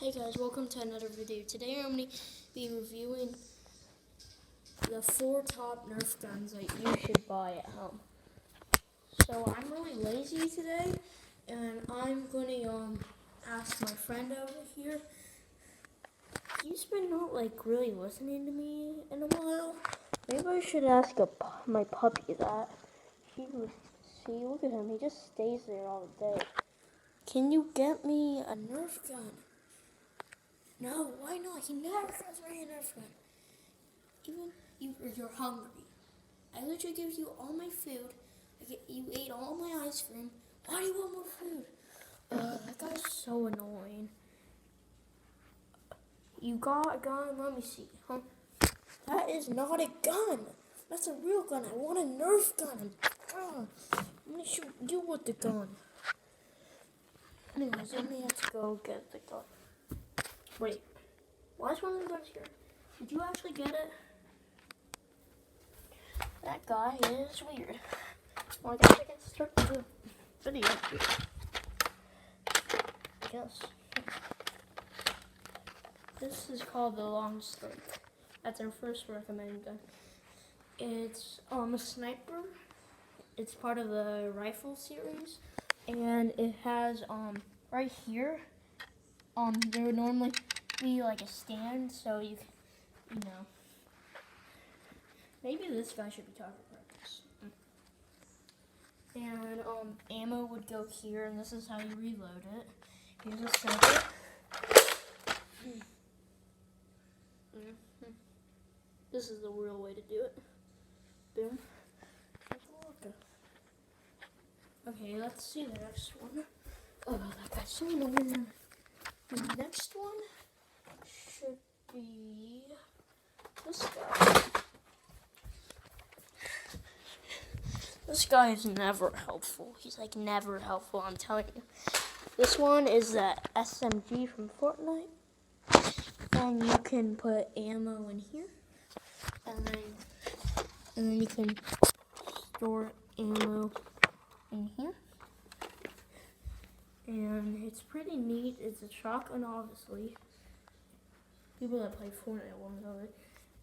Hey guys, welcome to another video. Today I'm going to be reviewing the 4 top Nerf guns that you should buy at home. So I'm really lazy today, and I'm going to ask my friend over here. He's been not really listening to me in a while. Maybe I should ask my puppy that. See, look at him. He just stays there all day. Can you get me a Nerf gun? No, why not? He never gets me a Nerf gun. Even if you're hungry. I literally give you all my food. You ate all my ice cream. Why do you want more food? That guy's so annoying. You got a gun? Let me see. Huh? That is not a gun. That's a real gun. I want a Nerf gun. I'm going to shoot you with the gun. Anyways, let me have to go get the gun. Wait, why is one of the guns here? Did you actually get it? That guy is weird. Well, I guess I can start the video. I guess. This is called the Long Strike. That's our first recommended gun. It's a sniper. It's part of the rifle series, and it has right here. There would normally be like a stand, so you know. Maybe this guy should be target practice. And ammo would go here, and this is how you reload it. Here's a circle. This is the real way to do it. Boom. Okay, let's see the next one. Oh, that guy's so annoying. The next one should be this guy. This guy is never helpful. He's never helpful, I'm telling you. This one is the SMG from Fortnite. And you can put ammo in here. And then you can store ammo in here. And it's pretty neat. It's a shotgun, obviously. People that play Fortnite won't know it.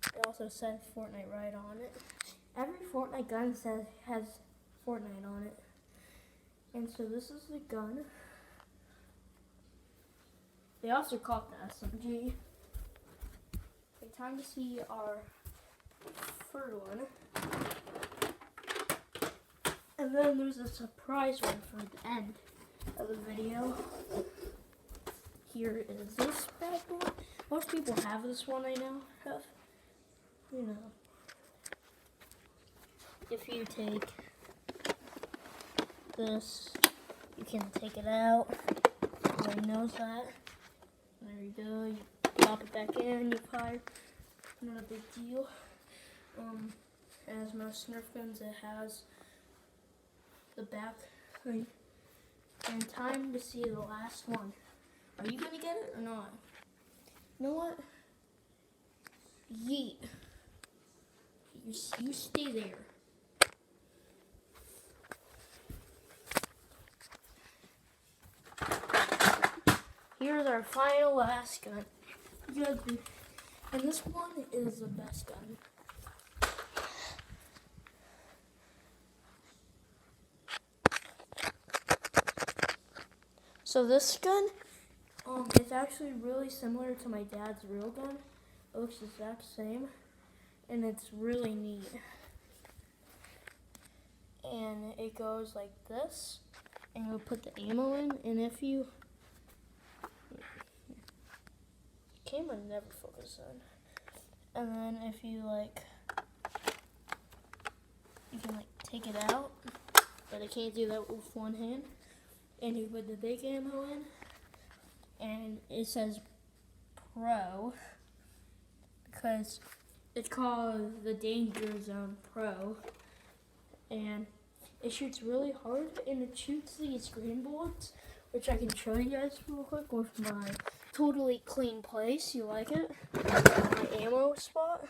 It also says Fortnite right on it. Every Fortnite gun has Fortnite on it. And so this is the gun. They also call it the SMG. Okay, time to see our third one. And then there's a surprise one for the end of the video. Here is this bad boy. Most people have this one, I know. You know. If you take this, you can take it out. Everybody knows that. There you go. You pop it back in, you fire. Not a big deal. As most Nerf guns, it has the back thing. And time to see the last one. Are you gonna get it or not? You know what? Yeet. You stay there. Here's our final last gun. And this one is the best gun. So this gun, it's actually really similar to my dad's real gun. It looks the exact same, and it's really neat. And it goes like this, and you'll put the ammo in, and if you camera never focuses on. And then if you you can take it out, but I can't do that with one hand. And you put the big ammo in, and it says Pro because it's called the Danger Zone Pro, and it shoots really hard, and it shoots these green bullets, which I can show you guys real quick with my totally clean place. You like it? My ammo spot.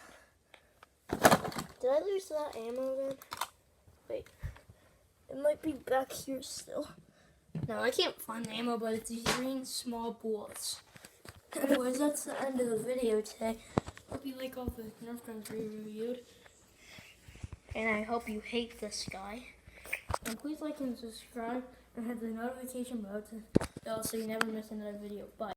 Did I lose that ammo then? Wait, it might be back here still. No, I can't find the ammo, but it's these green small bullets. Anyways, that's the end of the video today. Hope you like all the Nerf guns we reviewed. And I hope you hate this guy. And please like and subscribe and hit the notification button so you never miss another video. Bye.